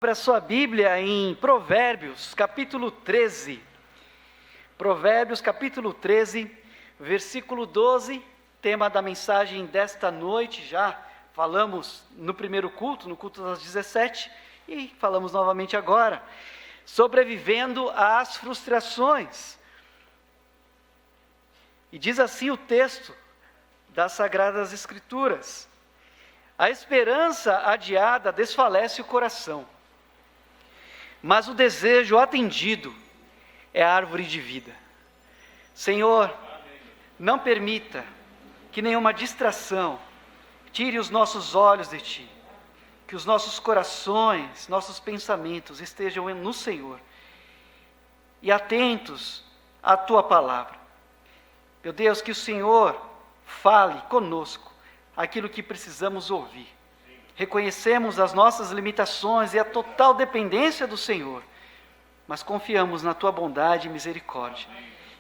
Abra sua Bíblia em Provérbios, capítulo 13. Provérbios, capítulo 13, versículo 12, tema da mensagem desta noite. Já falamos no primeiro culto, no culto das 17, e falamos novamente agora. Sobrevivendo às frustrações. E diz assim o texto das Sagradas Escrituras: a esperança adiada desfalece o coração, mas o desejo atendido é a árvore de vida. Senhor, não permita que nenhuma distração tire os nossos olhos de Ti, que os nossos corações, nossos pensamentos estejam no Senhor e atentos à Tua palavra. Meu Deus, que o Senhor fale conosco aquilo que precisamos ouvir. Reconhecemos as nossas limitações e a total dependência do Senhor, mas confiamos na Tua bondade e misericórdia.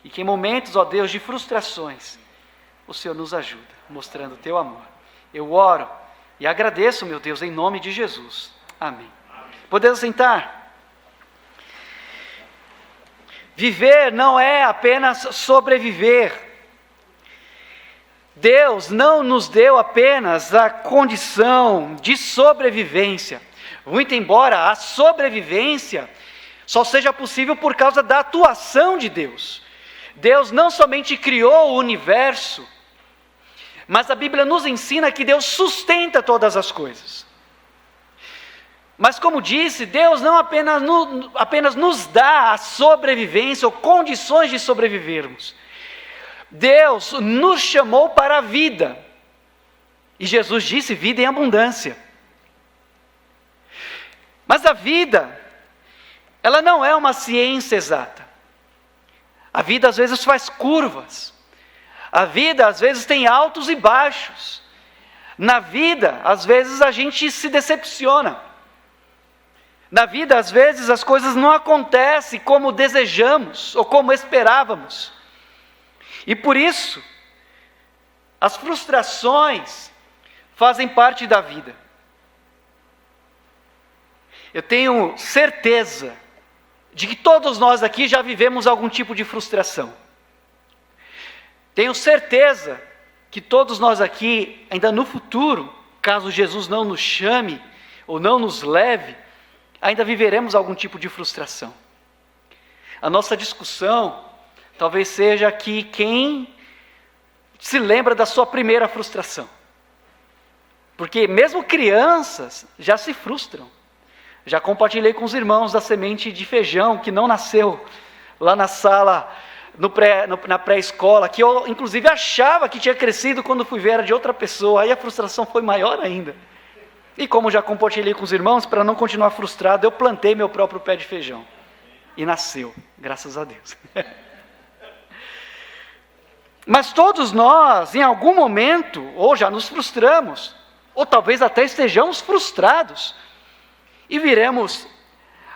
E que em momentos, ó Deus, de frustrações, o Senhor nos ajuda, mostrando o Teu amor. Eu oro e agradeço, meu Deus, em nome de Jesus. Amém. Podemos sentar? Viver não é apenas sobreviver. Deus não nos deu apenas a condição de sobrevivência, muito embora a sobrevivência só seja possível por causa da atuação de Deus. Deus não somente criou o universo, mas a Bíblia nos ensina que Deus sustenta todas as coisas. Mas como disse, Deus não apenas nos dá a sobrevivência ou condições de sobrevivermos. Deus nos chamou para a vida, e Jesus disse vida em abundância. Mas a vida, ela não é uma ciência exata. A vida às vezes faz curvas, a vida às vezes tem altos e baixos. Na vida, às vezes a gente se decepciona. Na vida, às vezes as coisas não acontecem como desejamos ou como esperávamos. E por isso, as frustrações fazem parte da vida. Eu tenho certeza de que todos nós aqui já vivemos algum tipo de frustração. Tenho certeza que todos nós aqui, ainda no futuro, caso Jesus não nos chame ou não nos leve, ainda viveremos algum tipo de frustração. A nossa discussão talvez seja que quem se lembra da sua primeira frustração. Porque mesmo crianças já se frustram. Já compartilhei com os irmãos da semente de feijão que não nasceu lá na sala, na pré-escola, que eu inclusive achava que tinha crescido quando fui ver era de outra pessoa. Aí a frustração foi maior ainda. E como já compartilhei com os irmãos, para não continuar frustrado, eu plantei meu próprio pé de feijão. E nasceu, graças a Deus. Mas todos nós, em algum momento, ou já nos frustramos, ou talvez até estejamos frustrados, e viremos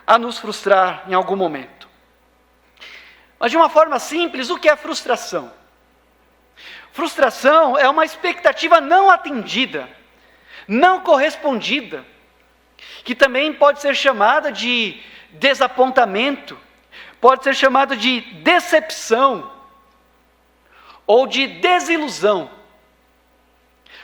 a nos frustrar em algum momento. Mas de uma forma simples, o que é frustração? Frustração é uma expectativa não atendida, não correspondida, que também pode ser chamada de desapontamento, pode ser chamada de decepção, ou de desilusão.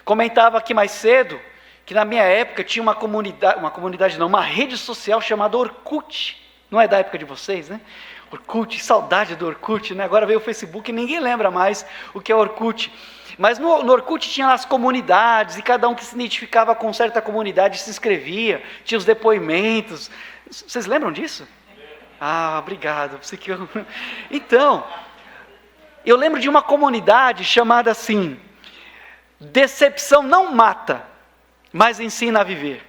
Comentava aqui mais cedo, que na minha época tinha uma rede social chamada Orkut. Não é da época de vocês, né? Orkut, saudade do Orkut, né? Agora veio o Facebook e ninguém lembra mais o que é Orkut. Mas no Orkut tinha as comunidades, e cada um que se identificava com certa comunidade se inscrevia, tinha os depoimentos. Vocês lembram disso? Ah, obrigado. Então, eu lembro de uma comunidade chamada assim: decepção não mata, mas ensina a viver.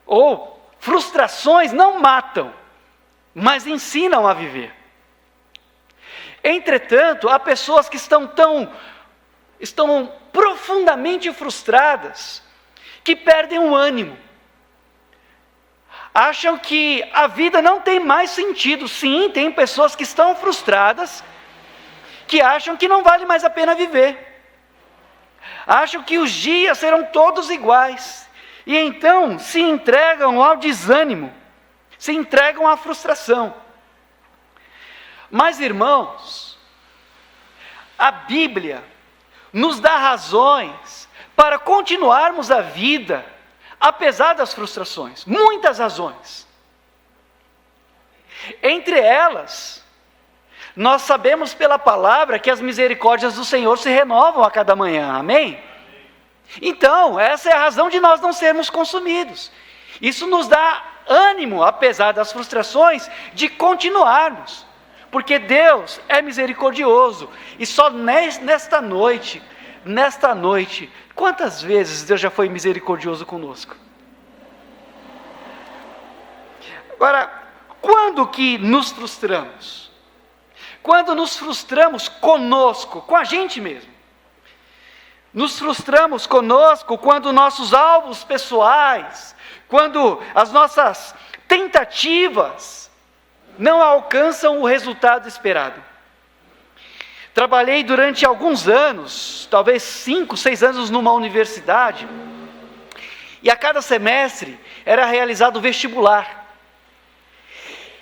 Ou frustrações não matam, mas ensinam a viver. Entretanto, há pessoas que estão profundamente frustradas, que perdem o ânimo. Acham que a vida não tem mais sentido. Sim, tem pessoas que estão frustradas, que acham que não vale mais a pena viver. Acham que os dias serão todos iguais, E então se entregam ao desânimo, se entregam à frustração. Mas, irmãos, a Bíblia nos dá razões para continuarmos a vida, apesar das frustrações, muitas razões. Entre elas, nós sabemos pela palavra que as misericórdias do Senhor se renovam a cada manhã, amém? Então, essa é a razão de nós não sermos consumidos. Isso nos dá ânimo, apesar das frustrações, de continuarmos, porque Deus é misericordioso, e só nesta noite, quantas vezes Deus já foi misericordioso conosco? Agora, quando que nos frustramos? Quando nos frustramos conosco, com a gente mesmo. Nos frustramos conosco quando nossos alvos pessoais, quando as nossas tentativas não alcançam o resultado esperado. Trabalhei durante alguns anos, talvez 5, 6 anos numa universidade, e a cada semestre era realizado o vestibular.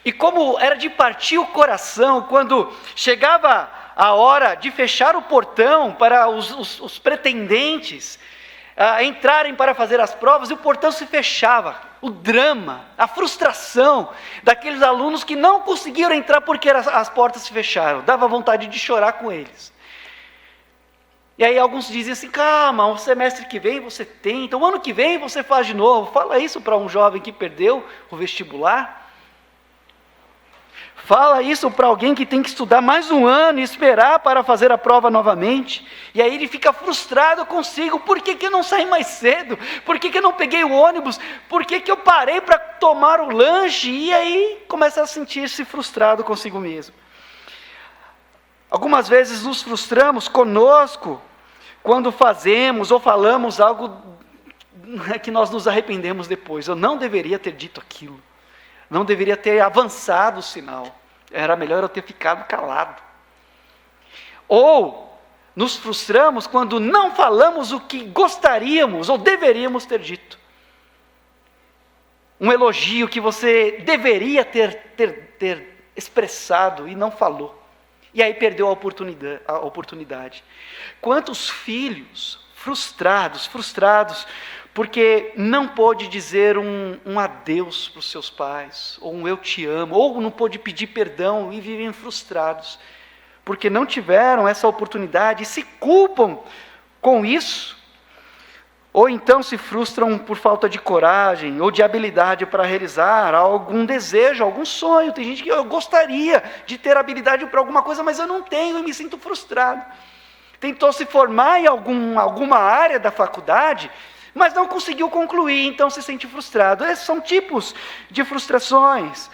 E como era de partir o coração, quando chegava a hora de fechar o portão para os pretendentes entrarem para fazer as provas, e o portão se fechava, o drama, a frustração daqueles alunos que não conseguiram entrar porque as portas se fecharam, dava vontade de chorar com eles. E aí alguns dizem assim, calma, o semestre que vem você tenta, o ano que vem você faz de novo. Fala isso para um jovem que perdeu o vestibular. Fala isso para alguém que tem que estudar mais um ano e esperar para fazer a prova novamente. E aí ele fica frustrado consigo. Por que eu não saí mais cedo? Por que eu não peguei o ônibus? Por que eu parei para tomar o lanche? E aí começa a sentir-se frustrado consigo mesmo. Algumas vezes nos frustramos conosco quando fazemos ou falamos algo que nós nos arrependemos depois. Eu não deveria ter dito aquilo. Não deveria ter avançado o sinal. Era melhor eu ter ficado calado. Ou nos frustramos quando não falamos o que gostaríamos ou deveríamos ter dito. Um elogio que você deveria ter expressado e não falou. E aí perdeu a oportunidade. Quantos filhos frustrados, porque não pôde dizer um adeus para os seus pais, ou um eu te amo, ou não pôde pedir perdão e vivem frustrados, porque não tiveram essa oportunidade e se culpam com isso, ou então se frustram por falta de coragem, ou de habilidade para realizar algum desejo, algum sonho. Tem gente que eu gostaria de ter habilidade para alguma coisa, mas eu não tenho e me sinto frustrado. Tentou se formar em alguma área da faculdade, mas não conseguiu concluir, então se sente frustrado. Esses são tipos de frustrações,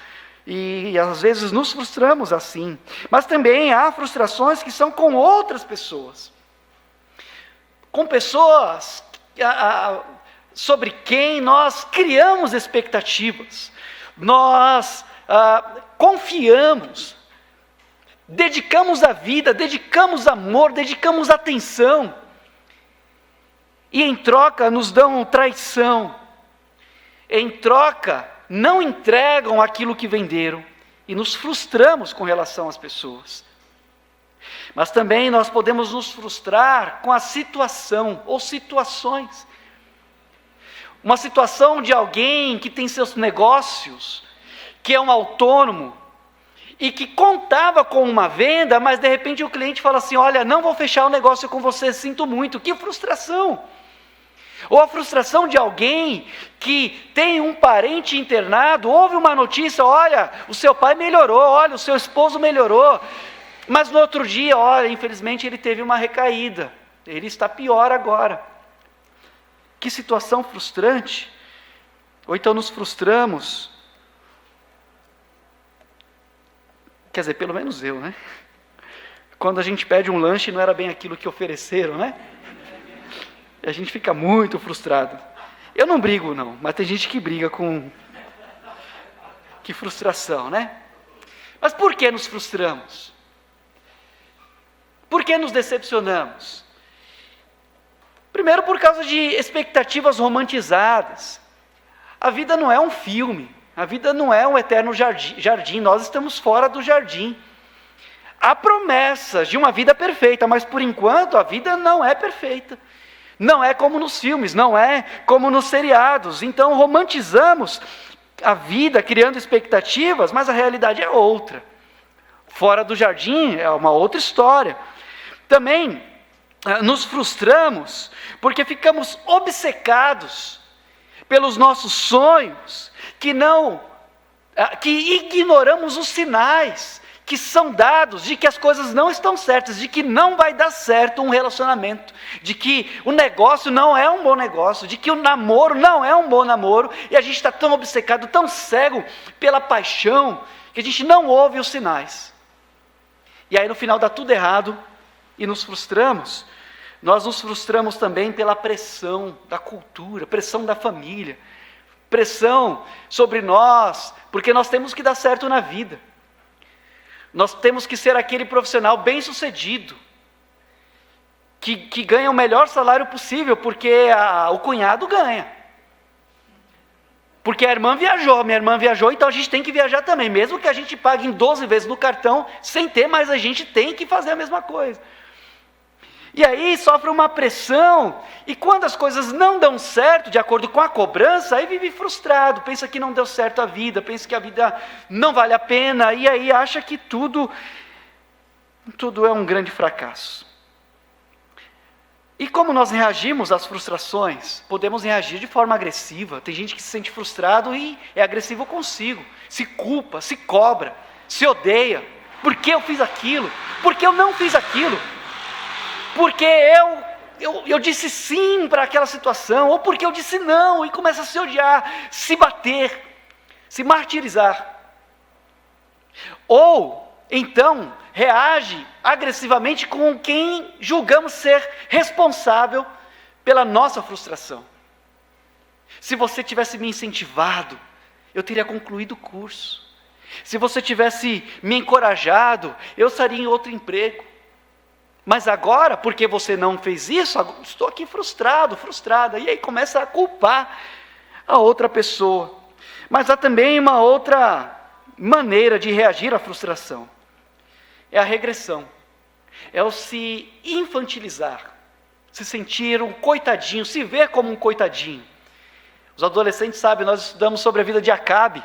e às vezes nos frustramos assim. Mas também há frustrações que são com outras pessoas. Com pessoas sobre quem nós criamos expectativas, nós confiamos, dedicamos a vida, dedicamos amor, dedicamos atenção, e em troca nos dão traição, em troca não entregam aquilo que venderam, e nos frustramos com relação às pessoas. Mas também nós podemos nos frustrar com a situação ou situações. Uma situação de alguém que tem seus negócios, que é um autônomo, e que contava com uma venda, mas de repente o cliente fala assim, olha, não vou fechar o negócio com você, sinto muito. Que frustração! Ou a frustração de alguém que tem um parente internado, ouve uma notícia, olha, o seu pai melhorou, olha, o seu esposo melhorou, mas no outro dia, olha, infelizmente ele teve uma recaída, ele está pior agora. Que situação frustrante. Ou então nos frustramos, quer dizer, pelo menos eu, né? Quando a gente pede um lanche não era bem aquilo que ofereceram, né? E a gente fica muito frustrado. Eu não brigo não, mas tem gente que briga com... Que frustração, né? Mas por que nos frustramos? Por que nos decepcionamos? Primeiro, por causa de expectativas romantizadas. A vida não é um filme, a vida não é um eterno jardim, nós estamos fora do jardim. Há promessas de uma vida perfeita, mas por enquanto a vida não é perfeita. Não é como nos filmes, não é como nos seriados. Então romantizamos a vida, criando expectativas, mas a realidade é outra. Fora do jardim é uma outra história. Também nos frustramos porque ficamos obcecados pelos nossos sonhos, que ignoramos os sinais que são dados de que as coisas não estão certas, de que não vai dar certo um relacionamento, de que o negócio não é um bom negócio, de que o namoro não é um bom namoro, e a gente está tão obcecado, tão cego pela paixão, que a gente não ouve os sinais. E aí no final dá tudo errado e nos frustramos. Nós nos frustramos também pela pressão da cultura, pressão da família, pressão sobre nós, porque nós temos que dar certo na vida. Nós temos que ser aquele profissional bem-sucedido, que ganha o melhor salário possível, porque o cunhado ganha. Porque minha irmã viajou, então a gente tem que viajar também. Mesmo que a gente pague em 12 vezes no cartão, sem ter, mas a gente tem que fazer a mesma coisa. E aí sofre uma pressão, e quando as coisas não dão certo, de acordo com a cobrança, aí vive frustrado, pensa que não deu certo a vida, pensa que a vida não vale a pena, e aí acha que tudo é um grande fracasso. E como nós reagimos às frustrações? Podemos reagir de forma agressiva. Tem gente que se sente frustrado e é agressivo consigo, se culpa, se cobra, se odeia. Por que eu fiz aquilo? Por que eu não fiz aquilo? Porque eu disse sim para aquela situação, ou porque eu disse não, e começa a se odiar, se bater, se martirizar. Ou, então, reage agressivamente com quem julgamos ser responsável pela nossa frustração. Se você tivesse me incentivado, eu teria concluído o curso. Se você tivesse me encorajado, eu estaria em outro emprego. Mas agora, porque você não fez isso, estou aqui frustrada. E aí começa a culpar a outra pessoa. Mas há também uma outra maneira de reagir à frustração. É a regressão. É o se infantilizar. Se sentir um coitadinho, se ver como um coitadinho. Os adolescentes sabem, nós estudamos sobre a vida de Acabe.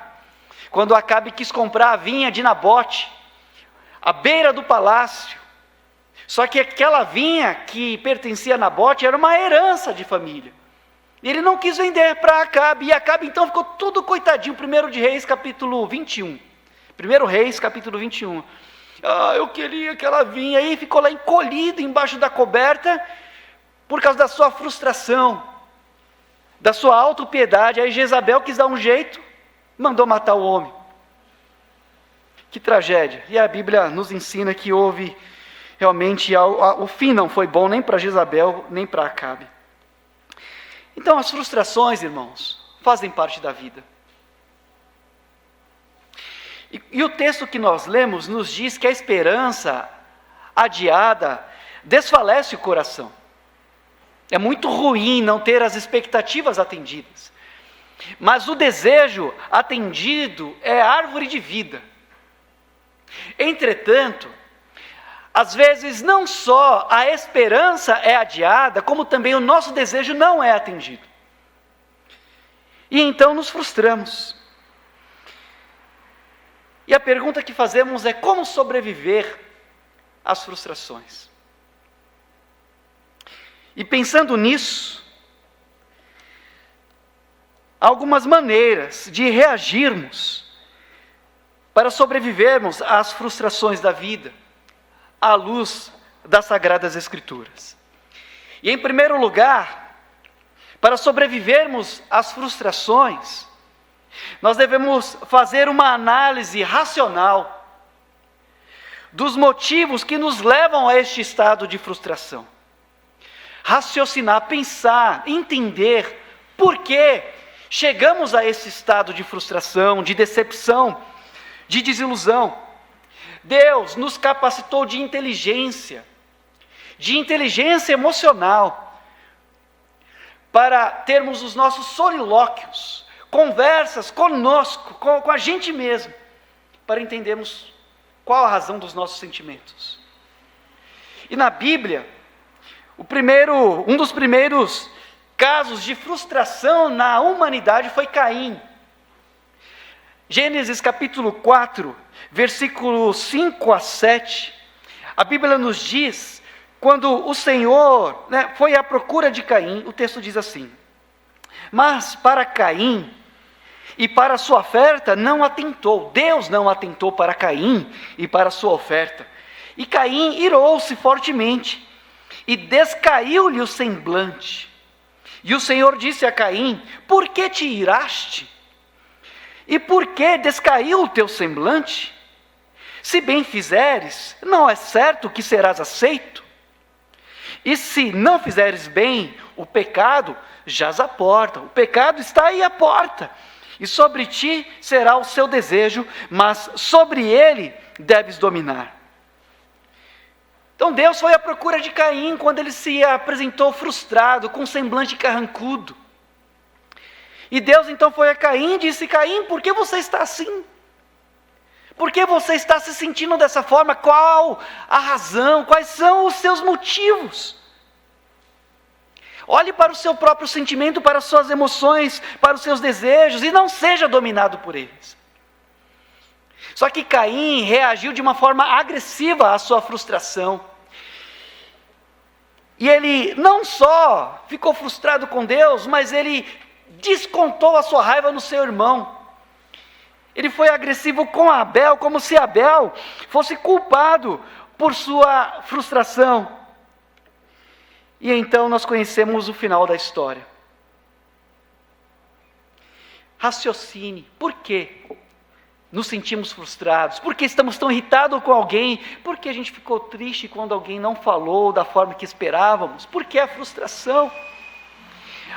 Quando Acabe quis comprar a vinha de Nabote, à beira do palácio. Só que aquela vinha que pertencia a Nabote era uma herança de família. Ele não quis vender para Acabe, e Acabe então ficou tudo coitadinho. 1 de Reis, capítulo 21. 1 Reis, capítulo 21. Eu queria aquela vinha, e ficou lá encolhido embaixo da coberta, por causa da sua frustração, da sua autopiedade. Aí Jezabel quis dar um jeito, mandou matar o homem. Que tragédia. E a Bíblia nos ensina que houve... Realmente, o fim não foi bom nem para Jezabel, nem para Acabe. Então, as frustrações, irmãos, fazem parte da vida. E o texto que nós lemos nos diz que a esperança adiada desfalece o coração. É muito ruim não ter as expectativas atendidas. Mas o desejo atendido é árvore de vida. Entretanto, às vezes não só a esperança é adiada, como também o nosso desejo não é atendido. E então nos frustramos. E a pergunta que fazemos é: como sobreviver às frustrações? E pensando nisso, há algumas maneiras de reagirmos para sobrevivermos às frustrações da vida, à luz das Sagradas Escrituras. E em primeiro lugar, para sobrevivermos às frustrações, nós devemos fazer uma análise racional dos motivos que nos levam a este estado de frustração. Raciocinar, pensar, entender por que chegamos a esse estado de frustração, de decepção, de desilusão. Deus nos capacitou de inteligência emocional, para termos os nossos solilóquios, conversas conosco, com a gente mesmo, para entendermos qual a razão dos nossos sentimentos. E na Bíblia, um dos primeiros casos de frustração na humanidade foi Caim. Gênesis capítulo 4, versículos 5 a 7, a Bíblia nos diz, quando o Senhor foi à procura de Caim, o texto diz assim: mas para Caim e para a sua oferta não atentou, Deus não atentou para Caim e para a sua oferta. E Caim irou-se fortemente, e descaiu-lhe o semblante. E o Senhor disse a Caim: por que te iraste? E por que descaiu o teu semblante? Se bem fizeres, não é certo que serás aceito? E se não fizeres bem, o pecado jaz à porta, o pecado está aí à porta, e sobre ti será o seu desejo, mas sobre ele deves dominar. Então Deus foi à procura de Caim quando ele se apresentou frustrado, com um semblante carrancudo. E Deus então foi a Caim e disse: Caim, por que você está assim? Por que você está se sentindo dessa forma? Qual a razão? Quais são os seus motivos? Olhe para o seu próprio sentimento, para as suas emoções, para os seus desejos, e não seja dominado por eles. Só que Caim reagiu de uma forma agressiva à sua frustração. E ele não só ficou frustrado com Deus, mas ele descontou a sua raiva no seu irmão. Ele foi agressivo com Abel, como se Abel fosse culpado por sua frustração. E então nós conhecemos o final da história. Raciocine, por quê nos sentimos frustrados? Por que estamos tão irritados com alguém? Por que a gente ficou triste quando alguém não falou da forma que esperávamos? Por que a frustração?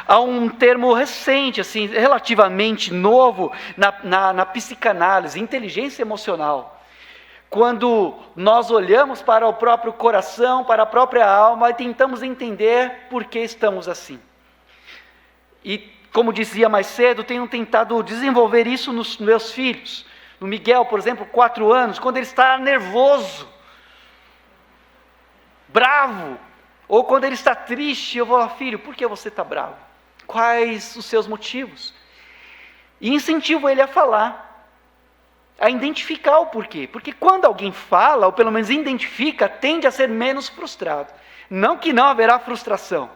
Há um termo recente, assim, relativamente novo, na psicanálise, inteligência emocional. Quando nós olhamos para o próprio coração, para a própria alma, e tentamos entender por que estamos assim. E, como dizia mais cedo, tenho tentado desenvolver isso nos meus filhos. No Miguel, por exemplo, 4 anos, quando ele está nervoso, bravo, ou quando ele está triste, eu vou: filho, por que você está bravo? Quais os seus motivos? E incentivo ele a falar, a identificar o porquê. Porque quando alguém fala, ou pelo menos identifica, tende a ser menos frustrado. Não que não haverá frustração,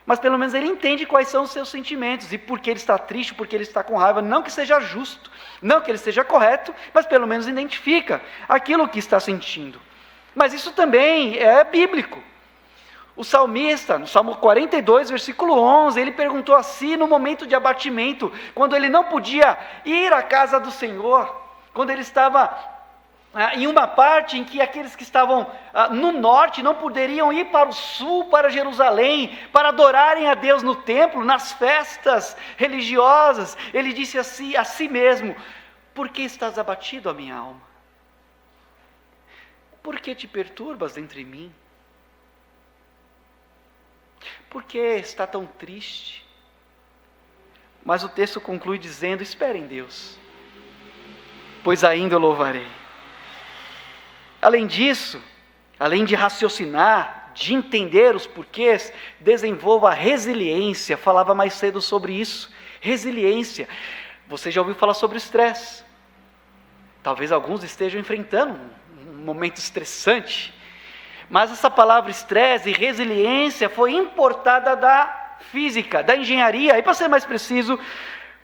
mas pelo menos ele entende quais são os seus sentimentos, e por que ele está triste, por que ele está com raiva. Não que seja justo, não que ele esteja correto, mas pelo menos identifica aquilo que está sentindo. Mas isso também é bíblico. O salmista, no Salmo 42, versículo 11, ele perguntou a si no momento de abatimento, quando ele não podia ir à casa do Senhor, quando ele estava em uma parte em que aqueles que estavam no norte não poderiam ir para o sul, para Jerusalém, para adorarem a Deus no templo, nas festas religiosas. Ele disse a si mesmo: por que estás abatido, a minha alma? Por que te perturbas dentro de mim? Por que está tão triste? Mas o texto conclui dizendo: espere em Deus, pois ainda o louvarei. Além disso, além de raciocinar, de entender os porquês, desenvolva a resiliência. Falava mais cedo sobre isso. Resiliência. Você já ouviu falar sobre estresse? Talvez alguns estejam enfrentando um momento estressante. Mas essa palavra estresse e resiliência foi importada da física, da engenharia, e para ser mais preciso,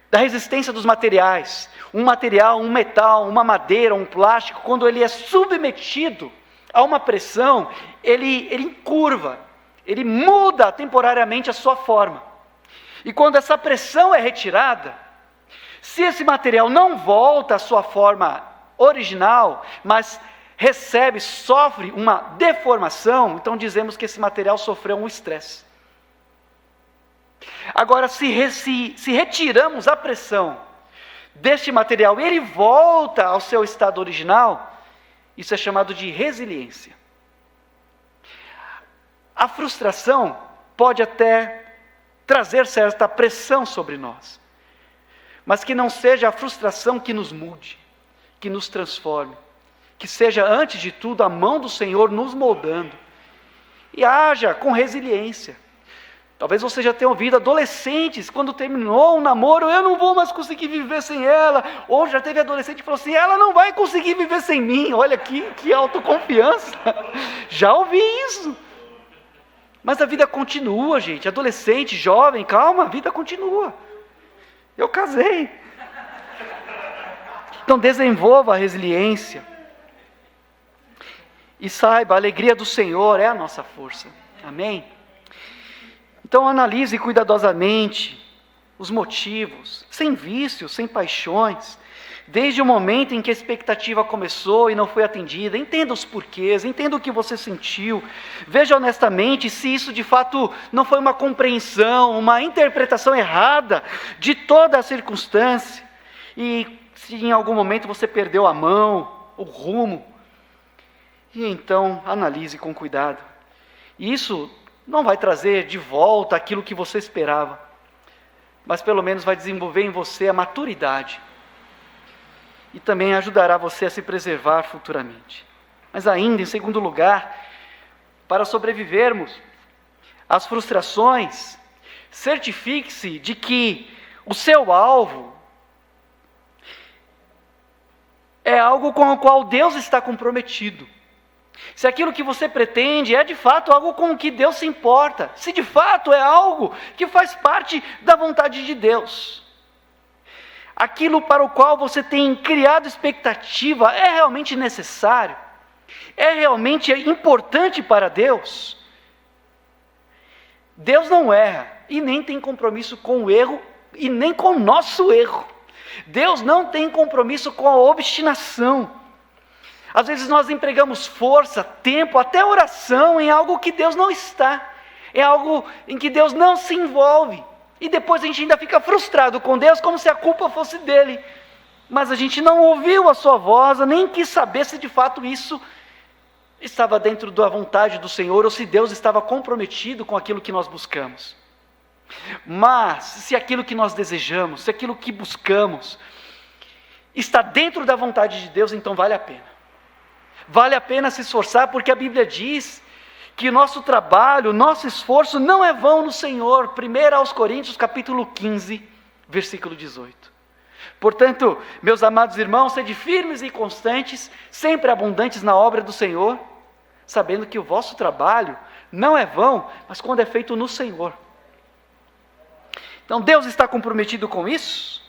da resistência dos materiais. Um material, um metal, uma madeira, um plástico, quando ele é submetido a uma pressão, ele encurva, ele muda temporariamente a sua forma. E quando essa pressão é retirada, se esse material não volta à sua forma original, mas sofre uma deformação, então dizemos que esse material sofreu um estresse. Agora, se retiramos a pressão deste material e ele volta ao seu estado original, isso é chamado de resiliência. A frustração pode até trazer certa pressão sobre nós. Mas que não seja a frustração que nos mude, que nos transforme. Que seja, antes de tudo, a mão do Senhor nos moldando. E haja com resiliência. Talvez você já tenha ouvido adolescentes, quando terminou um namoro, eu não vou mais conseguir viver sem ela. Ou já teve adolescente que falou assim, ela não vai conseguir viver sem mim. Olha que autoconfiança. Já ouvi isso. Mas a vida continua, gente. Adolescente, jovem, calma, a vida continua. Eu casei. Então desenvolva a resiliência. E saiba, a alegria do Senhor é a nossa força. Amém? Então analise cuidadosamente os motivos, sem vícios, sem paixões, desde o momento em que a expectativa começou e não foi atendida. Entenda os porquês, entenda o que você sentiu, veja honestamente se isso de fato não foi uma compreensão, uma interpretação errada de toda a circunstância, e se em algum momento você perdeu a mão, o rumo, e então analise com cuidado. Isso não vai trazer de volta aquilo que você esperava, mas pelo menos vai desenvolver em você a maturidade e também ajudará você a se preservar futuramente. Mas ainda, em segundo lugar, para sobrevivermos às frustrações, certifique-se de que o seu alvo é algo com o qual Deus está comprometido. Se aquilo que você pretende é de fato algo com o que Deus se importa, se de fato é algo que faz parte da vontade de Deus, aquilo para o qual você tem criado expectativa é realmente necessário, é realmente importante para Deus. Deus não erra e nem tem compromisso com o erro e nem com o nosso erro. Deus não tem compromisso com a obstinação. Às vezes nós empregamos força, tempo, até oração em algo que Deus não está, é algo em que Deus não se envolve, e depois a gente ainda fica frustrado com Deus, como se a culpa fosse dele, mas a gente não ouviu a sua voz, nem quis saber se de fato isso estava dentro da vontade do Senhor, ou se Deus estava comprometido com aquilo que nós buscamos. Mas, se aquilo que nós desejamos, se aquilo que buscamos, está dentro da vontade de Deus, então vale a pena. Vale a pena se esforçar, porque a Bíblia diz que o nosso trabalho, o nosso esforço não é vão no Senhor. 1 Coríntios capítulo 15, versículo 18. Portanto, meus amados irmãos, sede firmes e constantes, sempre abundantes na obra do Senhor, sabendo que o vosso trabalho não é vão, mas quando é feito no Senhor. Então Deus está comprometido com isso?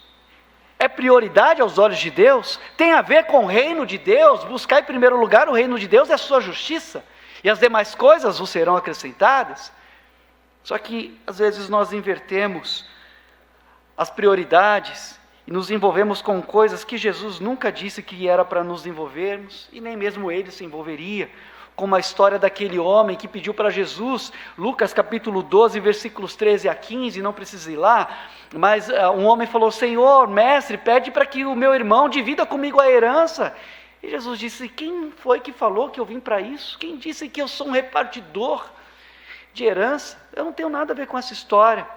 É prioridade aos olhos de Deus? Tem a ver com o reino de Deus? Buscar em primeiro lugar o reino de Deus e a sua justiça, e as demais coisas vos serão acrescentadas? Só que às vezes nós invertemos as prioridades e nos envolvemos com coisas que Jesus nunca disse que era para nos envolvermos, e nem mesmo Ele se envolveria, como a história daquele homem que pediu para Jesus, Lucas capítulo 12, versículos 13 a 15, não precisa ir lá, mas um homem falou, Senhor, mestre, pede para que o meu irmão divida comigo a herança. E Jesus disse, quem foi que falou que eu vim para isso? Quem disse que eu sou um repartidor de herança? Eu não tenho nada a ver com essa história.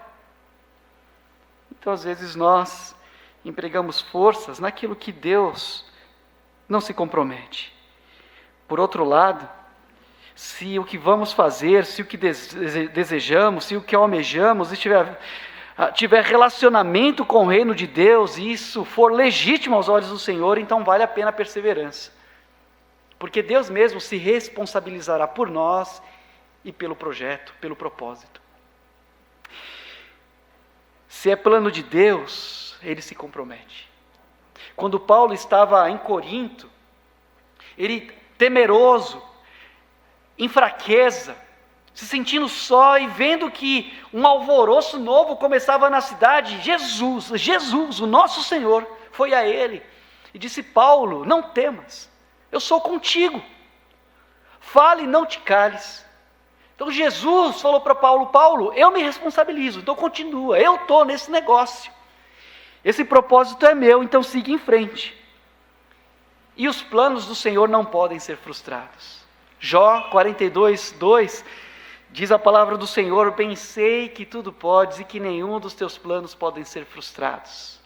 Então às vezes nós empregamos forças naquilo que Deus não se compromete. Por outro lado, se o que vamos fazer, se o que desejamos, se o que almejamos tiver relacionamento com o reino de Deus, e isso for legítimo aos olhos do Senhor, então vale a pena a perseverança. Porque Deus mesmo se responsabilizará por nós e pelo projeto, pelo propósito. Se é plano de Deus, Ele se compromete. Quando Paulo estava em Corinto, ele temeroso, em fraqueza, se sentindo só e vendo que um alvoroço novo começava na cidade, Jesus, o nosso Senhor, foi a ele e disse, Paulo, não temas, eu sou contigo, fale e não te cales. Então Jesus falou para Paulo, Paulo, eu me responsabilizo, então continua, eu estou nesse negócio, esse propósito é meu, então siga em frente. E os planos do Senhor não podem ser frustrados. Jó 42, 2 Diz a palavra do Senhor: bem sei que tudo podes e que nenhum dos teus planos podem ser frustrados.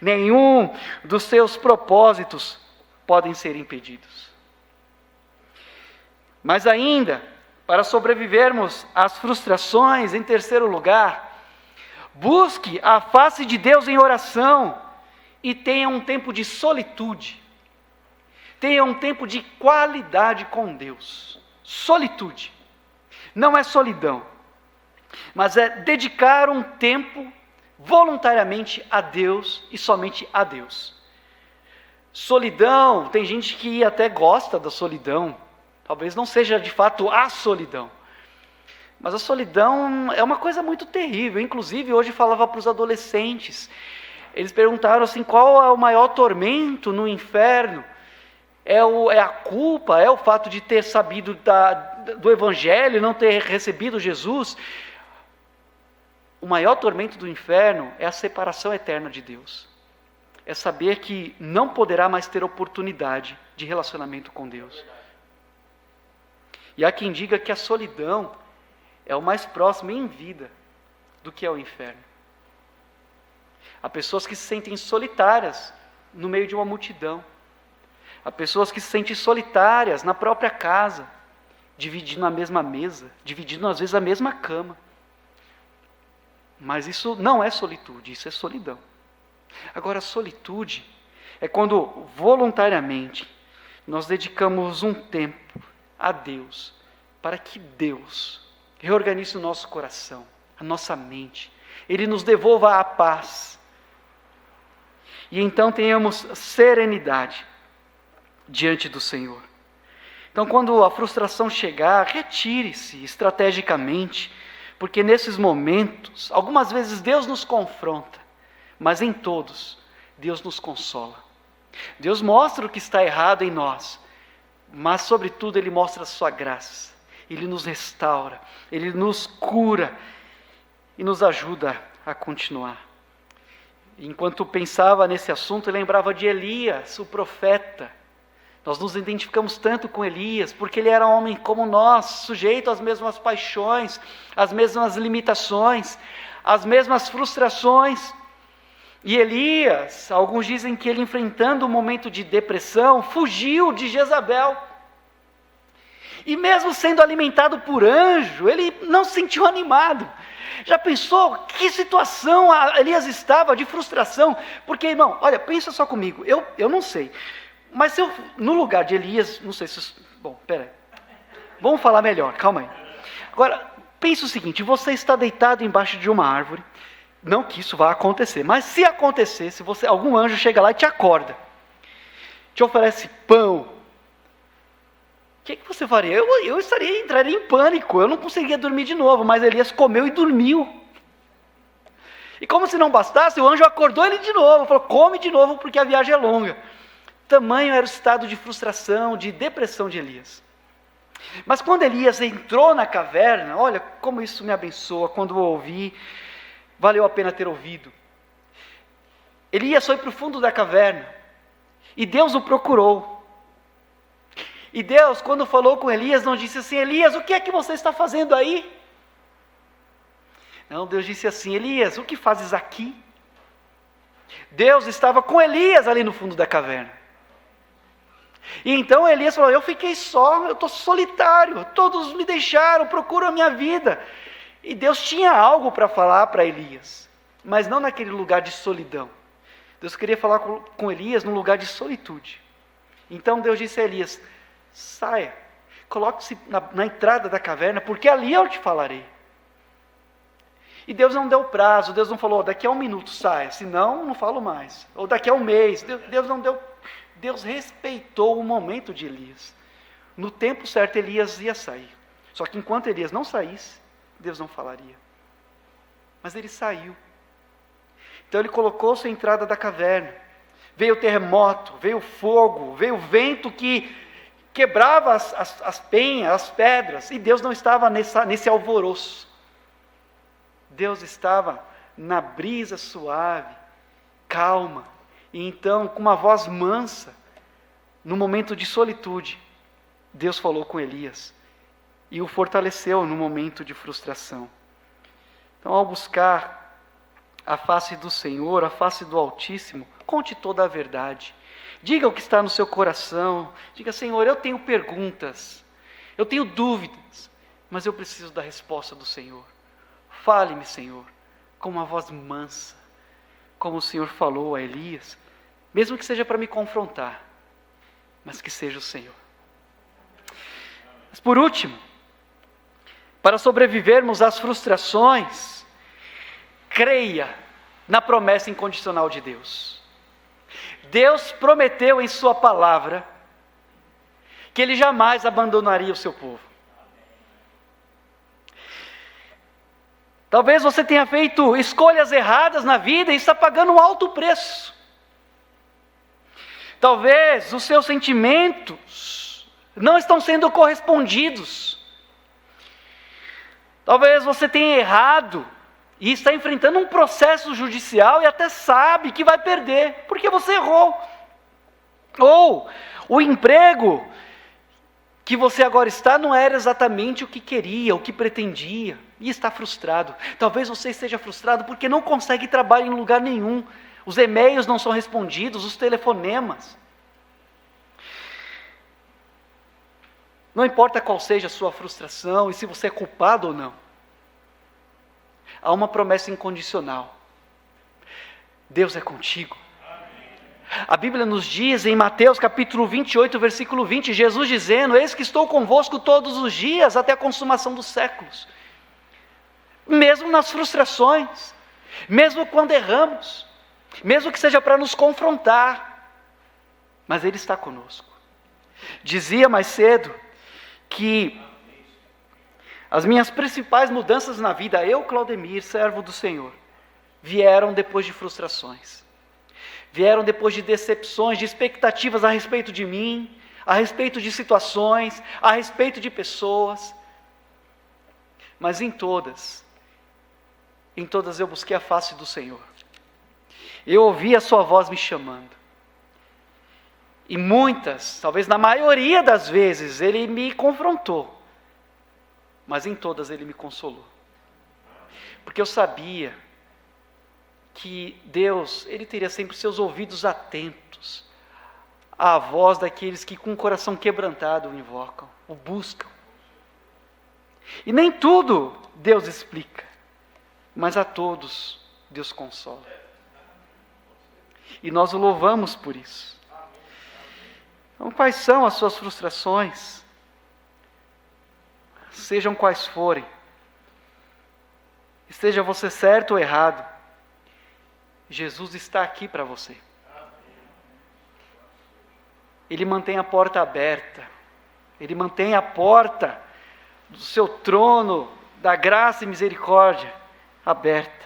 Nenhum dos teus propósitos podem ser impedidos. Mas ainda, para sobrevivermos às frustrações, em terceiro lugar, busque a face de Deus em oração e tenha um tempo de solitude. Tenha um tempo de qualidade com Deus. Solitude. Não é solidão, mas é dedicar um tempo voluntariamente a Deus e somente a Deus. Solidão, tem gente que até gosta da solidão, talvez não seja de fato a solidão, mas a solidão é uma coisa muito terrível. Inclusive hoje falava para os adolescentes, eles perguntaram assim: qual é o maior tormento no inferno? É a culpa, é o fato de ter sabido do Evangelho, não ter recebido Jesus? O maior tormento do inferno é a separação eterna de Deus. É saber que não poderá mais ter oportunidade de relacionamento com Deus. E há quem diga que a solidão é o mais próximo em vida do que é o inferno. Há pessoas que se sentem solitárias no meio de uma multidão. Há pessoas que se sentem solitárias na própria casa, dividindo a mesma mesa, dividindo às vezes a mesma cama. Mas isso não é solitude, isso é solidão. Agora, solitude é quando voluntariamente nós dedicamos um tempo a Deus, para que Deus reorganize o nosso coração, a nossa mente, Ele nos devolva a paz. E então tenhamos serenidade diante do Senhor. Então, quando a frustração chegar, retire-se estrategicamente, porque nesses momentos, algumas vezes Deus nos confronta, mas em todos, Deus nos consola. Deus mostra o que está errado em nós, mas sobretudo Ele mostra a sua graça, Ele nos restaura, Ele nos cura e nos ajuda a continuar. Enquanto pensava nesse assunto, eu lembrava de Elias, o profeta. Nós nos identificamos tanto com Elias, porque ele era um homem como nós, sujeito às mesmas paixões, às mesmas limitações, às mesmas frustrações. E Elias, alguns dizem que ele, enfrentando um momento de depressão, fugiu de Jezabel. E mesmo sendo alimentado por anjo, ele não se sentiu animado. Já pensou que situação Elias estava de frustração? Porque, irmão, olha, pensa só comigo, eu não sei. Mas se eu, no lugar de Elias, não sei se... Bom, peraí. Vamos falar melhor, calma aí. Agora, pensa o seguinte: você está deitado embaixo de uma árvore, não que isso vá acontecer, mas se acontecesse, algum anjo chega lá e te acorda, te oferece pão, o que você faria? Eu entraria em pânico, eu não conseguiria dormir de novo, mas Elias comeu e dormiu. E como se não bastasse, o anjo acordou ele de novo, falou: come de novo porque a viagem é longa. Tamanho era o estado de frustração, de depressão de Elias. Mas quando Elias entrou na caverna, olha como isso me abençoa, quando eu ouvi, valeu a pena ter ouvido. Elias foi para o fundo da caverna, e Deus o procurou. E Deus, quando falou com Elias, não disse assim: Elias, o que é que você está fazendo aí? Não, Deus disse assim: Elias, o que fazes aqui? Deus estava com Elias ali no fundo da caverna. E então Elias falou: eu fiquei só, eu estou solitário, todos me deixaram, procuram a minha vida. E Deus tinha algo para falar para Elias, mas não naquele lugar de solidão. Deus queria falar com Elias num lugar de solitude. Então Deus disse a Elias: saia, coloque-se na entrada da caverna, porque ali eu te falarei. E Deus não deu prazo, Deus não falou: daqui a 1 minuto saia, senão não falo mais. Ou daqui a 1 mês, Deus não deu. Deus respeitou o momento de Elias. No tempo certo, Elias ia sair. Só que enquanto Elias não saísse, Deus não falaria. Mas ele saiu. Então ele colocou-se à entrada da caverna. Veio o terremoto, veio o fogo, veio o vento que quebrava as penhas, as pedras. E Deus não estava nesse alvoroço. Deus estava na brisa suave, calma. E então, com uma voz mansa, no momento de solitude, Deus falou com Elias. e o fortaleceu no momento de frustração. Então, ao buscar a face do Senhor, a face do Altíssimo, conte toda a verdade. Diga o que está no seu coração. Diga: Senhor, eu tenho perguntas, eu tenho dúvidas, mas eu preciso da resposta do Senhor. Fale-me, Senhor, com uma voz mansa, como o Senhor falou a Elias, mesmo que seja para me confrontar, mas que seja o Senhor. Mas por último, para sobrevivermos às frustrações, creia na promessa incondicional de Deus. Deus prometeu em sua palavra que Ele jamais abandonaria o seu povo. Talvez você tenha feito escolhas erradas na vida e está pagando um alto preço. Talvez os seus sentimentos não estão sendo correspondidos. Talvez você tenha errado e está enfrentando um processo judicial e até sabe que vai perder, porque você errou. Ou o emprego que você agora está não era exatamente o que queria, o que pretendia, e está frustrado. Talvez você esteja frustrado porque não consegue trabalho em lugar nenhum. Os e-mails não são respondidos, os telefonemas. Não importa qual seja a sua frustração e se você é culpado ou não. Há uma promessa incondicional. Deus é contigo. A Bíblia nos diz em Mateus capítulo 28, versículo 20, Jesus dizendo: eis que estou convosco todos os dias até a consumação dos séculos. Mesmo nas frustrações, mesmo quando erramos, mesmo que seja para nos confrontar, mas Ele está conosco. Dizia mais cedo que as minhas principais mudanças na vida, eu, Claudemir, servo do Senhor, vieram depois de frustrações. Vieram depois de decepções, de expectativas a respeito de mim, a respeito de situações, a respeito de pessoas. Mas em todas eu busquei a face do Senhor. Eu ouvi a sua voz me chamando. E muitas, talvez na maioria das vezes, Ele me confrontou. Mas em todas Ele me consolou. Porque eu sabia que Deus, Ele teria sempre seus ouvidos atentos à voz daqueles que com o coração quebrantado o invocam, o buscam. E nem tudo Deus explica, mas a todos Deus consola. E nós o louvamos por isso. Então, quais são as suas frustrações? Sejam quais forem, esteja você certo ou errado, Jesus está aqui para você. Ele mantém a porta aberta, Ele mantém a porta do seu trono da graça e misericórdia aberta,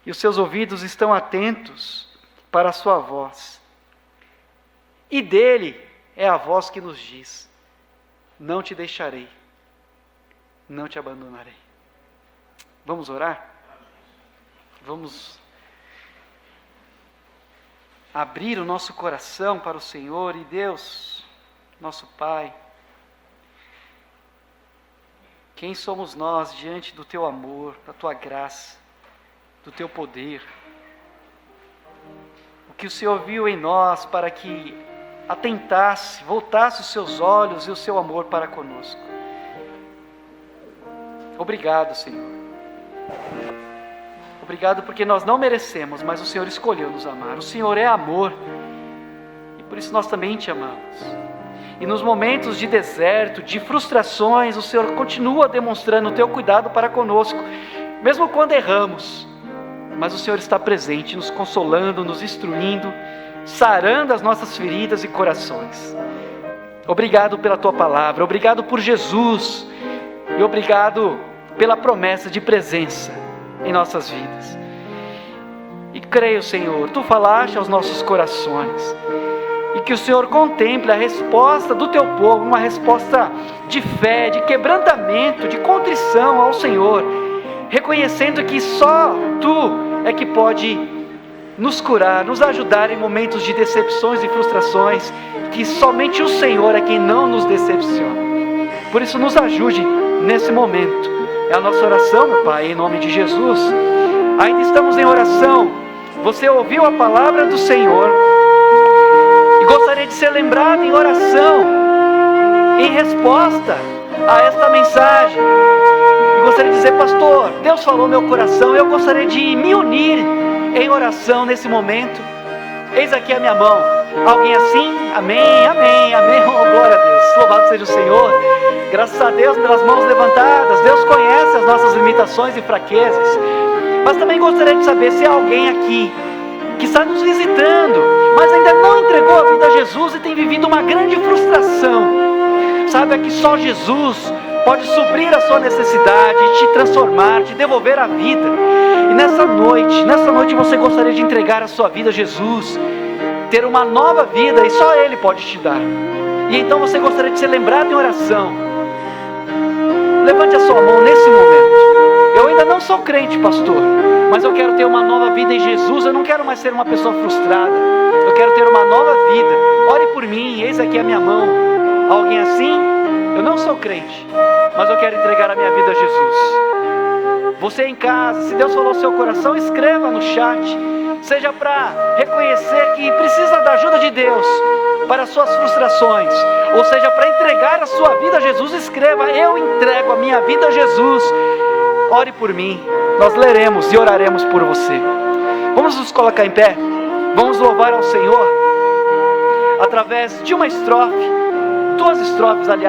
e os seus ouvidos estão atentos para a sua voz, e dele é a voz que nos diz: não te deixarei, não te abandonarei. Vamos orar? Vamos abrir o nosso coração para o Senhor. E Deus, nosso Pai, quem somos nós diante do Teu amor, da Tua graça, do Teu poder? O que o Senhor viu em nós para que atentasse, voltasse os Seus olhos e o Seu amor para conosco. Obrigado, Senhor. Obrigado porque nós não merecemos, mas o Senhor escolheu nos amar. O Senhor é amor e por isso nós também Te amamos. E nos momentos de deserto, de frustrações, o Senhor continua demonstrando o Teu cuidado para conosco, mesmo quando erramos. Mas o Senhor está presente, nos consolando, nos instruindo, sarando as nossas feridas e corações. Obrigado pela Tua palavra, obrigado por Jesus e obrigado pela promessa de presença em nossas vidas. E creio, Senhor, Tu falaste aos nossos corações, e que o Senhor contemple a resposta do Teu povo, uma resposta de fé, de quebrantamento, de contrição ao Senhor, reconhecendo que só Tu é que pode nos curar, nos ajudar em momentos de decepções e frustrações, que somente o Senhor é quem não nos decepciona. Por isso, nos ajude nesse momento. É a nossa oração, meu Pai, em nome de Jesus. Ainda estamos em oração. Você ouviu a palavra do Senhor e gostaria de ser lembrado em oração, em resposta a esta mensagem. E gostaria de dizer: pastor, Deus falou meu coração, eu gostaria de me unir em oração nesse momento. Eis aqui a minha mão. Alguém assim? Amém, amém, amém. Oh, glória a Deus, louvado seja o Senhor. Graças a Deus pelas mãos levantadas. Deus conhece as nossas limitações e fraquezas. Mas também gostaria de saber se há alguém aqui que está nos visitando, mas ainda não entregou a vida a Jesus e tem vivido uma grande frustração. Saiba que só Jesus pode suprir a sua necessidade, te transformar, te devolver a vida. E nessa noite você gostaria de entregar a sua vida a Jesus, ter uma nova vida, e só Ele pode te dar. E então você gostaria de ser lembrado em oração. Levante a sua mão nesse momento. Eu ainda não sou crente, pastor, mas eu quero ter uma nova vida em Jesus. Eu não quero mais ser uma pessoa frustrada. Eu quero ter uma nova vida. Ore por mim, eis aqui a minha mão. Alguém assim? Eu não sou crente, mas eu quero entregar a minha vida a Jesus. Você em casa, se Deus falou ao seu coração, escreva no chat. Seja para reconhecer que precisa da ajuda de Deus para as suas frustrações, ou seja, para entregar a sua vida a Jesus, escreva: eu entrego a minha vida a Jesus. Ore por mim. Nós leremos e oraremos por você. Vamos nos colocar em pé. Vamos louvar ao Senhor através de uma estrofe, duas estrofes, aliás.